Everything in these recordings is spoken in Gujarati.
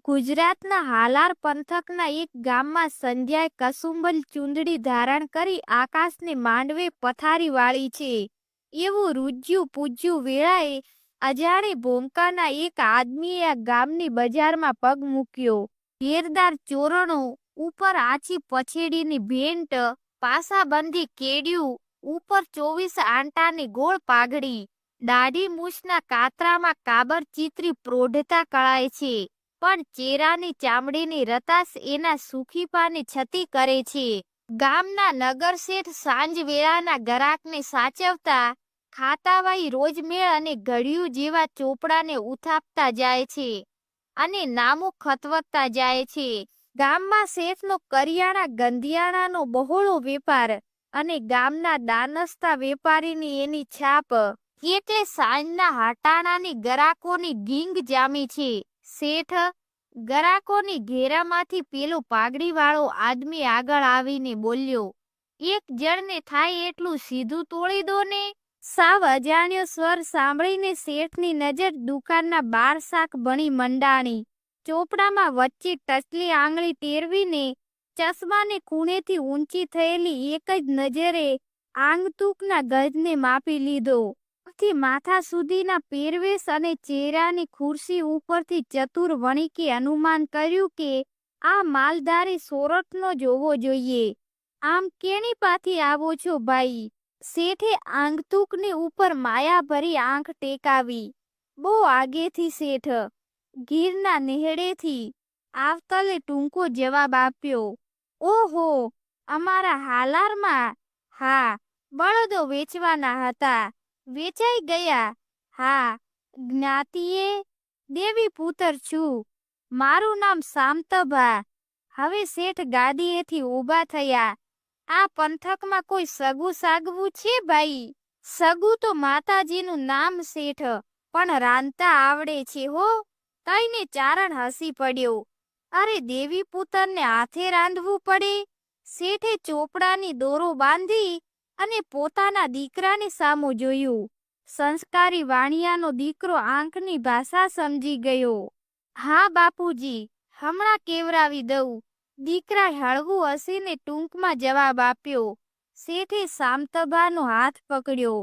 ગુજરાતના હાલાર પંથકના એક ગામમાં સંધ્યાએ કસુંબલ ચૂંદડી ધારણ કરી આકાશને માંડવે પથારી વાળી છે. એવું રૂજ્યું પૂજ્યું વેળાએ અજાણે ભોમકાના એક આદમીએ આ ગામની બજારમાં પગ મૂક્યો. ઘેરદાર ચોરણો ઉપર આછી પછેડીની ભેંટ, પાસાબંધી કેડિયું ઉપર 24 આંટાની ગોળ પાઘડી, દાઢી મૂછના કાતરામાં કાબર ચિત્રી પ્રોઢતા કળાય છે. પણ ચેરાની ચામડીની રતાશ એના સુખીપાની છતી કરે છે. ગામના નગરશેઠ સાંજ વેળાના ગરાકને સાચવતા ખાતાવાઈ રોજમેળ અને ઘડિયું જેવા ચોપડાને ઉથાપતા જાય છે અને નામો ખતવતા જાય છે. ગામમાં શેઠનો કરિયાણા ગંધિયાણાનો બહોળો વેપાર અને ગામના દાનસ્તા વેપારીની એની છાપ, એટલે સાંજના હાટાણાની ગરાકોની ગીંગ જામી છે. શેઠ ગરાકોની ઘેરામાંથી પેલો પાઘડીવાળો આદમી આગળ આવીને બોલ્યો, એક જણને થાય એટલું સીધું તોડી દો ને. સાવ અજાણ્યો સ્વર સાંભળીને શેઠની નજર દુકાનના બાર શાક બણી મંડાણી. ચોપડામાં વચ્ચે ટચલી આંગળી ટેરવીને ચશ્માને ખૂણેથી ઊંચી થયેલી એક જ નજરે આંગતૂકના ગજને માપી લીધો. થી માથા સુધીના પહેરવેશ અને ચહેરાની ખુરશી ઉપરથી ચતુર વણિકે અનુમાન કર્યું કે આ માલધારી સોરઠનો જોવો જોઈએ. આમ કેણી પાથી આવો છો ભાઈ? શેઠે આંગતૂકની ઉપર માયાભરી આંખ ટેકાવી. બહુ આગેથી શેઠ, ગીરના નેહડેથી આવતલે ટૂંકો જવાબ આપ્યો. ઓહો, અમારા હાલારમાં? હા, બળદો વેચવાના હતા. વેચાઈ ગયા? હા. જ્ઞાતિએ? દેવી પુત્ર છું. મારું નામ શામતભા. હવે શેઠ ગાદીએથી ઊભા થયા. આ પંથકમાં કોઈ સગું સાગવું છે ભાઈ? સગું તો માતાજીનું નામ શેઠ, પણ રાંધતા આવડે છે હો. તઈને ચારણ હસી પડ્યો. અરે દેવી પુત્રને હાથે રાંધવું પડે? શેઠે ચોપડાની દોરો બાંધી અને પોતાના દીકરાની સામું જોયું. સંસ્કારી વાણિયાનો દીકરો આંખની ભાષા સમજી ગયો. હા બાપુજી, હમણાં કેવરાવી દઉં. દીકરાએ હળવું હસીને ટૂંકમાં જવાબ આપ્યો. શેઠે શામતભાનો હાથ પકડ્યો.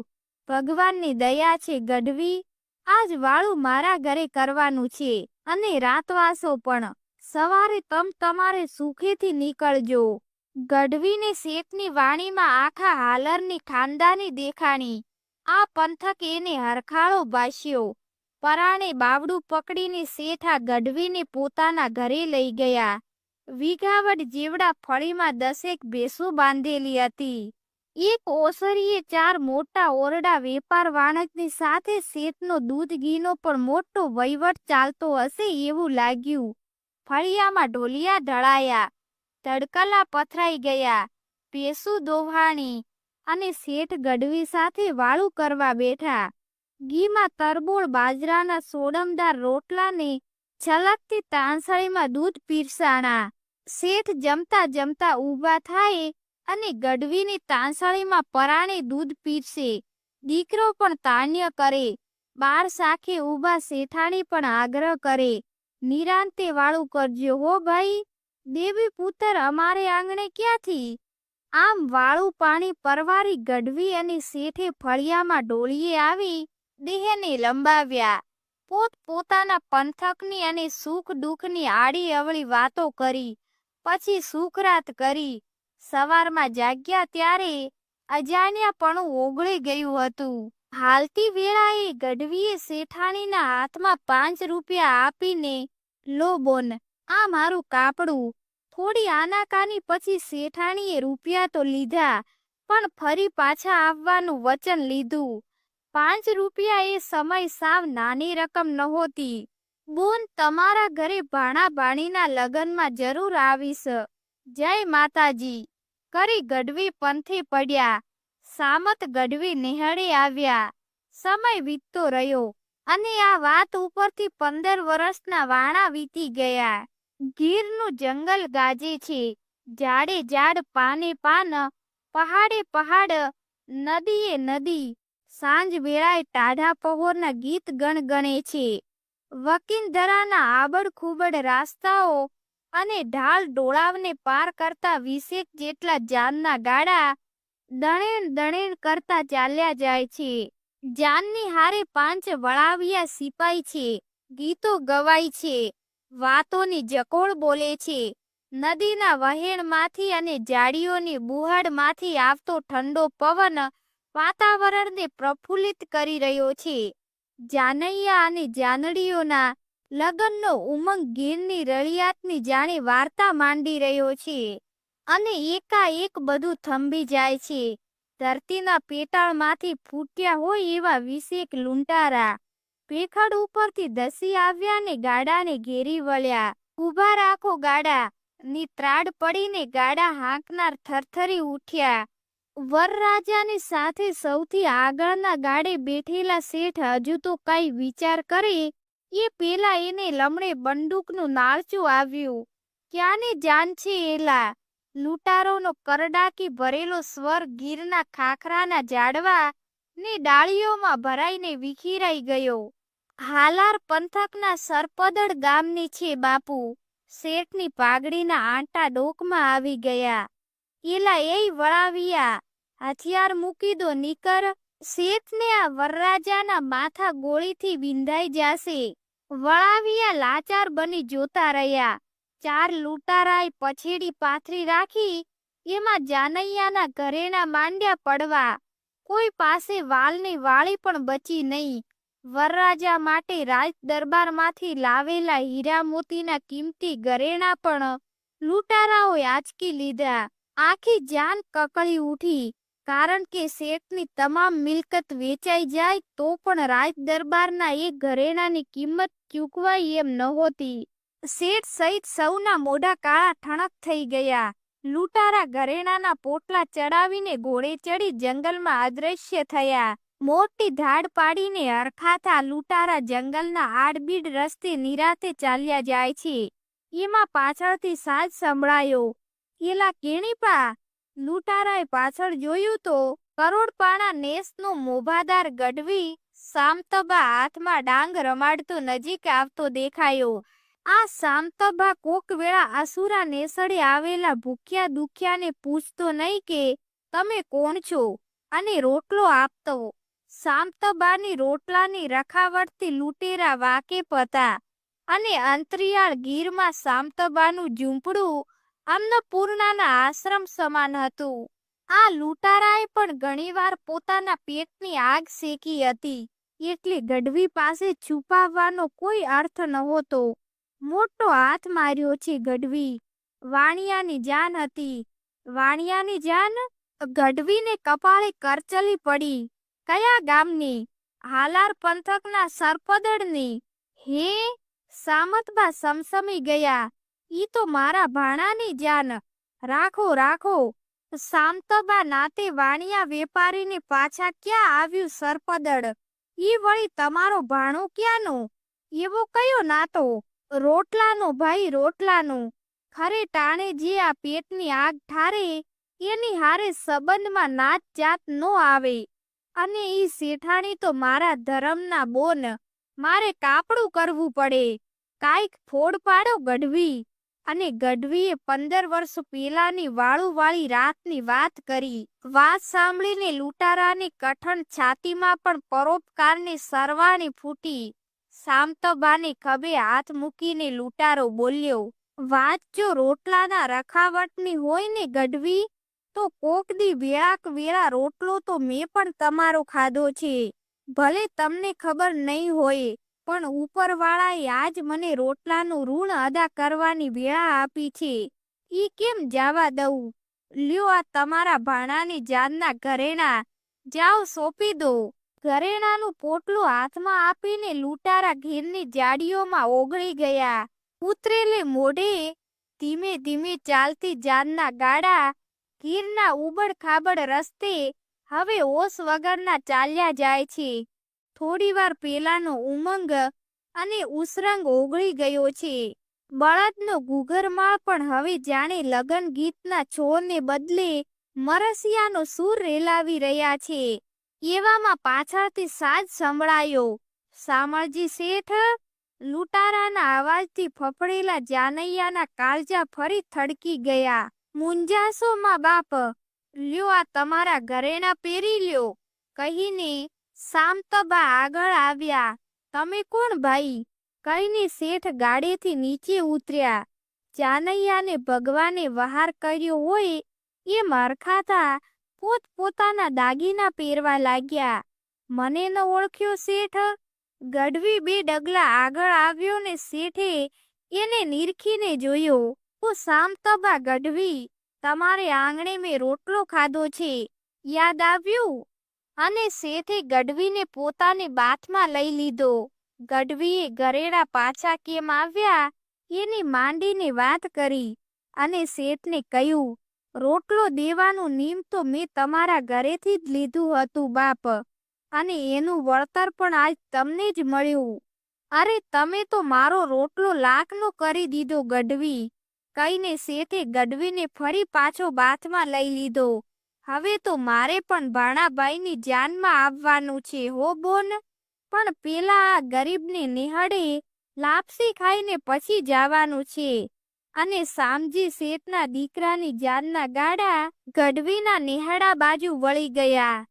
ભગવાનની દયા છે ગઢવી, આજ વાળું મારા ઘરે કરવાનું છે અને રાતવાસો પણ. સવારે તમારે સુખેથી નીકળજો. ગઢવીને શેઠની વાણીમાં આખા હાલરની ખાનદાની દેખાણી. આ પંથક એને હરખાળો ભાષ્યો. પરાણે બાવડું પકડીને શેઠ આ ગઢવીને પોતાના ઘરે લઈ ગયા. વીઘાવડ જેવડા ફળીમાં 10 ભેંસો બાંધેલી હતી. એક ઓસરીએ 4 મોટા ઓરડા વેપાર વાણિજની સાથે શેઠનો દૂધ ઘીનો પણ મોટો વહીવટ ચાલતો હશે એવું લાગ્યું. ફળિયામાં ઢોલિયા ઢળાયા, તડકલા પથરાઈ ગયા, ભેંસું દોહાણી અને શેઠ ગઢવી સાથે વાળું કરવા બેઠા. ઘીમાં તરબોળ બાજરાના સોડમદાર રોટલાને છલકતી તાંસળીમાં દૂધ પીરસાણા. શેઠ જમતા જમતા ઊભા થાય અને ગઢવીની તાંસળીમાં પરાણે દૂધ પીરસે. દીકરો પણ તાન્ય કરે. બાર શાખે ઊભા શેઠાણી પણ આગ્રહ કરે, નિરાંતે વાળું કરજો હો ભાઈ. દેવી પુત્ર અમારે આંગણે ક્યાંથી? આમ વાળું પાણી પરવારી ગઢવી અને શેઠે ફળિયામાં ડોળીએ આવી દેહને લંબાવ્યા. પોત પોતાના પંથકની અને સુખ દુઃખની આડી અવળી વાતો કરી. પછી સુખરાત કરી. સવારમાં જાગ્યા ત્યારે અજાણ્યાપણું ઓગળી ગયું હતું. હાલતી વેળાએ ગઢવીએ શેઠાણીના હાથમાં 5 રૂપિયા આપીને, લો બોન, આ મારું કાપડું. થોડી આનાકાની પછી શેઠાણીએ રૂપિયા તો લીધા, પણ ફરી પાછા આવવાનું વચન લીધું. 5 રૂપિયા એ સમય સાવ નાની રકમ નહોતી. બોન, તમારા ઘરે ભાણા ભાણીના લગ્નમાં જરૂર આવીશ. જય માતાજી. કરી ગઢવી પંથે પડ્યા. સામત ગઢવી નેહડે આવ્યા. સમય વીતતો રહ્યો અને આ વાત ઉપરથી 15 વર્ષના વાણા વીતી ગયા. ગીરનું જંગલ ગાજે છે. ઝાડે ઝાડ, પાને પાન, પહાડે પહાડ, નદીએ નદી. સાંજ વેળાએ ટાઢા પહોરના ગીત ગણગણે છે. વકીંદરાના આબડખૂબડ રાસ્તાઓ અને ઢાળ ડોળાવને પાર કરતા 20 જેટલા જાનના ગાડા દણેણ દણેણ કરતા ચાલ્યા જાય છે. જાનની હારે 5 વળાવિયા સિપાઈ છે. ગીતો ગવાય છે, વાતોની જકોળ બોલે છે. નદીના વહેણમાંથી અને ઝાડીઓની બુહાડમાંથી આવતો ઠંડો પવન વાતાવરણને પ્રફુલ્લિત કરી રહ્યો છે. જાનૈયા અને જાનડીઓના લગ્નનો ઉમંગ ગીરની રળિયાતની જાણે વાર્તા માંડી રહ્યો છે. અને એકાએક બધું થંભી જાય છે. ધરતીના પેટાળમાંથી ફૂટ્યા હોય એવા 20 લૂંટારા ભેખડ ઉપરથી ધસી આવ્યા ને ગાડાને ઘેરી વળ્યા. ઊભા રાખો ગાડા ની ત્રાડ પડીને ગાડા હાંકનાર થરથરી ઉઠ્યા. વરરાજાની સાથે સૌથી આગળના ગાડે બેઠેલા શેઠ હજુ તો કઈ વિચાર કરે એ પેલા એને લમણે બંદૂકનું નાળચું આવ્યું. ક્યાંની જાન છે એલા? લૂંટારોનો કરડાકી ભરેલો સ્વર ગીરના ખાખરાના ઝાડવા ને ડાળીઓમાં ભરાઈને વિખીરાઈ ગયો. હાલાર પંથકના સરપદડ ગામની છે બાપુ. શેઠની પાઘડીના આંટા ડોકમાં આવી ગયા. એલા એ વળાવિયા, હથિયાર મૂકી દો નીકર. શેઠને આ વરરાજાના માથા ગોળીથી વિંધાઈ જાશે. વળાવિયા લાચાર બની જોતા રહ્યા. 4 લૂંટારાએ પછેડી પાથરી રાખી. એમાં જાનૈયાના ઘરેણા માંડ્યા પડવા. કોઈ પાસે વાલની વાળી પણ બચી નહીં. વરરાજા માટે રાજ દરબારમાંથી લાવેલા હીરા મોતીના કિંમતી ઘરેણા પણ લૂંટારાઓએ આંચકી લીધા. આખી જાન કકળી ઉઠી. કારણ કે શેઠની તમામ મિલકત વેચાઈ જાય તો પણ રાજ દરબારના એ ઘરેણાની કિંમત ચૂકવાય એમ નહોતી. શેઠ સહિત સૌના મોઢા કાળા ઠણક થઈ ગયા. લૂંટારા ઘરેણાના પોટલા ચડાવીને ઘોડે ચડી જંગલમાં અદ્રશ્ય થયા. મોટી ધાડ પાડીને હરખાતા લૂંટારા જંગલના આડબીડ રસ્તે નિરાતે ચાલ્યા જાય છે. એમાં પાછળથી સાજ સંભળાયો, એલા કેણીપા. લૂંટારાએ પાછળ જોયું તો કરોડપાણા નેસનો મોભાદાર ગઢવી સામતબા હાથમાં ડાંગ રમાડતો નજીક આવતો દેખાયો. આ સામતબા કોક વેળા અસુરા નેસડે આવેલા ભૂખ્યા દુખ્યાને પૂછતો નહીં કે તમે કોણ છો અને રોટલો આપતો. સામતબાની રોટલાની રખાવટથી લૂંટેરા વાકેફ હતા અને અંતરિયાળ ગીરમાં સામતબાનું ઝૂંપડું અન્નપૂર્ણાના આશ્રમ સમાન હતું. આ લૂંટારાએ પણ ઘણીવાર પોતાના પેટની આગ શેકી હતી એટલે ગઢવી પાસે છુપાવવાનો કોઈ અર્થ નહોતો. મોટો હાથ માર્યો છે ગઢવી. વાણિયાની જાન હતી. વાણિયાની જાન? ગઢવીને કપાળે કરચલી પડી. કયા ગામની? હાલાર પંથકના સરપદડની. હે? સામતબા સમસમી ગયા. ઈ તો મારા ભાણાની જાન. રાખો રાખો. સામતબા નાતે વાણિયા વેપારીને પાછા ક્યાં આવ્યું સરપદડ? ઈ વળી તમારો ભાણો ક્યાંનો? એવો કયો નાતો? રોટલાનો ભાઈ, રોટલાનો. ખરે ટાણે જે આ પેટની આગ ઠારે એની હારે સંબંધમાં નાત જાત નો આવે. અને ઈ શેઠાણી તો મારા ધરમના બોન. મારે કાપડું કરવું પડે. કાંઈક ફોડ પાડો ગઢવી. અને ગઢવીએ 15 વર્ષ પેલાની વાળુવાળી રાતની વાત કરી. વાત સાંભળીને લૂંટારાની કઠણ છાતીમાં પણ પરોપકારની સરવાણી ફૂટી. સામતબાને ખભે હાથ મૂકીને લૂંટારો બોલ્યો, વાત જો રોટલાના રખાવટની હોય ને ગઢવી, તો કોક દી વેળાક વેળા રોટલો તો મેં પણ તમારો ખાધો છે. ભલે તમને ખબર નહીં હોય, પણ ઉપરવાળાએ આજ મને રોટલાનું ઋણ અદા કરવાની વેળા આપી છે. ઈ કેમ જવા દઉં? લ્યો આ તમારા ભાણાની જાનના ઘરેણા. જાઓ સોંપી દો. ઘરેણાનું પોટલું હાથમાં આપીને લૂંટારા ઘેરની જાડીઓમાં ઓગળી ગયા. ઉતરેલે મોઢે ધીમે ધીમે ચાલતી જાનના ગાડા ગીરના ઉબડ ખાબડ રસ્તે હવે હોશ વગરના ચાલ્યા જાય છે. થોડીવાર પેલાનો ઉમંગ અને ઉસરંગ ઓગળી ગયો છે. બળદનો ગુગરમાળ પણ હવે જાણે લગન ગીતના છોરને બદલે મરસિયાનો સૂર રેલાવી રહ્યા છે. એવામાં પાછળથી સાજ સંભળાયો, શામળજી શેઠ, લૂંટારાના અવાજથી ફફડેલા જાનૈયાના કાળજા ફરી થડકી ગયા. મૂંઝાશો માં બાપ, લ્યો આ તમારા ઘરેણા પહેરી લ્યો કહીને સામતબા આગળ આવ્યા. તમે કોણ ભાઈ? કહીને શેઠ ગાડેથી નીચે ઉતર્યા. જાનૈયાને ભગવાને વહાર કર્યો હોય એમ હરખાતા પોતપોતાના દાગીના પહેરવા લાગ્યા. મને ન ઓળખ્યો શેઠ? ગઢવી બે ડગલા આગળ આવ્યો ને શેઠે એને નીરખીને જોયો. ઓ સામતબા ગઢવી, તમારે આંગણે મેં રોટલો ખાધો છે, યાદ આવ્યું? અને શેઠે ગઢવીને પોતાની બાથમાં લઈ લીધો. ગઢવીએ ઘરેણા પાછા કેમ આવ્યા એની માંડીને વાત કરી અને શેઠને કહ્યું, રોટલો દેવાનું નીમ તો મેં તમારા ઘરેથી જ લીધું હતું બાપ, અને એનું વળતર પણ આજ તમને જ મળ્યું. અરે તમે તો મારો રોટલો લાખનો કરી દીધો ગઢવી, કહીને શેઠે ગઢવીને ફરી પાછો બાથમાં લઈ લીધો. હવે તો મારે પણ ભાણાભાઈની જાનમાં આવવાનું છે હો બોન, પણ પેલા આ ગરીબને નિહાળે લાપસી ખાઈને પછી જવાનું છે. અને શામજી શેઠના દીકરાની જાનના ગાડા ગઢવીના નિહાળા બાજુ વળી ગયા.